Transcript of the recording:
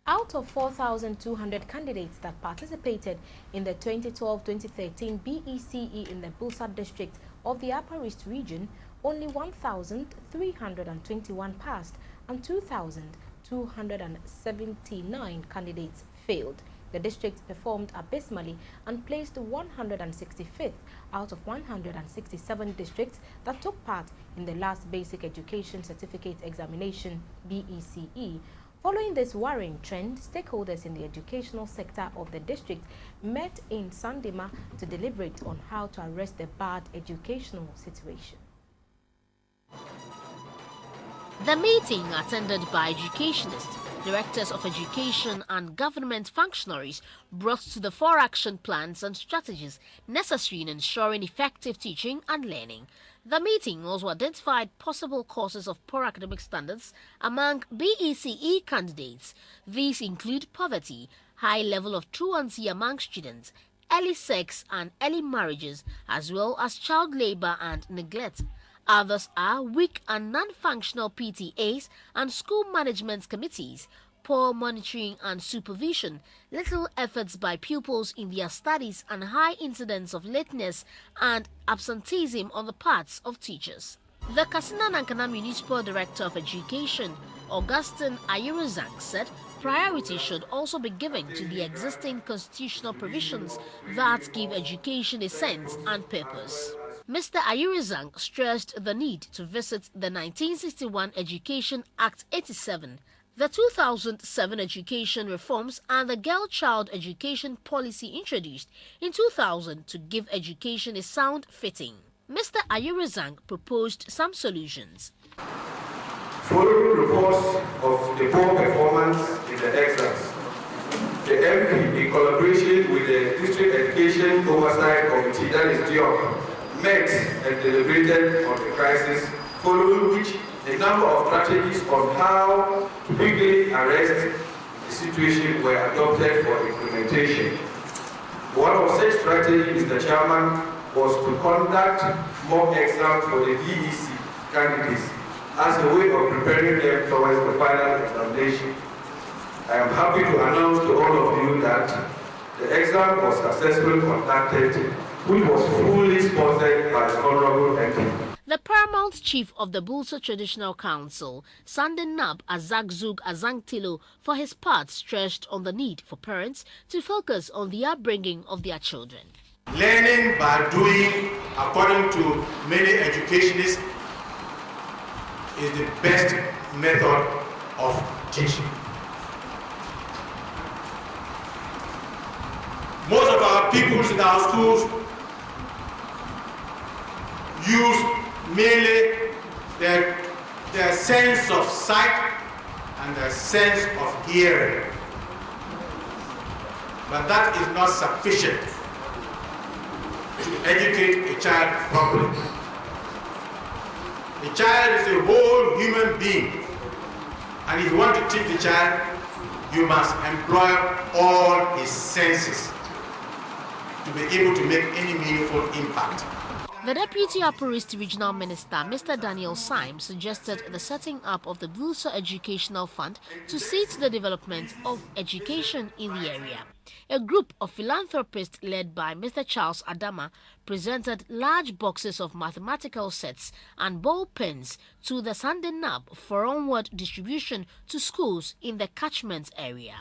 Out of 4,200 candidates that participated in the 2012-2013 BECE in the Bulsa District of the Upper East region, only 1,321 passed and 2,279 candidates failed. The district performed abysmally and placed 165th out of 167 districts that took part in the last Basic Education Certificate Examination BECE. Following this worrying trend, stakeholders in the educational sector of the district met in Sandema to deliberate on how to arrest the bad educational situation. The meeting, attended by educationists, directors of education and government functionaries, brought to the fore action plans and strategies necessary in ensuring effective teaching and learning. The meeting also identified possible causes of poor academic standards among BECE candidates. These include poverty, high level of truancy among students, early sex and early marriages, as well as child labor and neglect. Others are weak and non-functional PTAs and school management committees, poor monitoring and supervision, little efforts by pupils in their studies, and high incidence of lateness and absenteeism on the parts of teachers. The Katsina-Nankana Municipal Director of Education, Augustine Ayuruzang, said priority should also be given to the existing constitutional provisions that give education a sense and purpose. Mr. Ayuruzang stressed the need to visit the 1961 Education Act 87, the 2007 education reforms, and the girl-child education policy introduced in 2000 to give education a sound footing. Mr. Ayuruzang proposed some solutions. Following reports of the poor performance in the exams, the MP, in collaboration with the District Education Oversight Committee, that is DIOC, met and deliberated on the crisis, following which a number of strategies on how to quickly arrest the situation were adopted for implementation. One of such strategies, Mr. Chairman, was to conduct mock exams for the BEC candidates as a way of preparing them towards the final examination. I am happy to announce to all of you that the exam was successfully conducted, which was fully sponsored by the Honorable MP. The paramount chief of the Bulsa Traditional Council, Nab Azagsuk Azantilow, for his part stressed on the need for parents to focus on the upbringing of their children. Learning by doing, according to many educationists, is the best method of teaching. Most of our pupils in our schools use merely their sense of sight and their sense of hearing. But that is not sufficient to educate a child properly. A child is a whole human being, and if you want to teach the child, you must employ all his senses to be able to make any meaningful impact. The Deputy Upper East Regional Minister, Mr. Daniel Symes, suggested the setting up of the Bulsa Educational Fund to see to the development of education in the area. A group of philanthropists led by Mr. Charles Adama presented large boxes of mathematical sets and ball pens to the Sunday Nab for onward distribution to schools in the catchment area.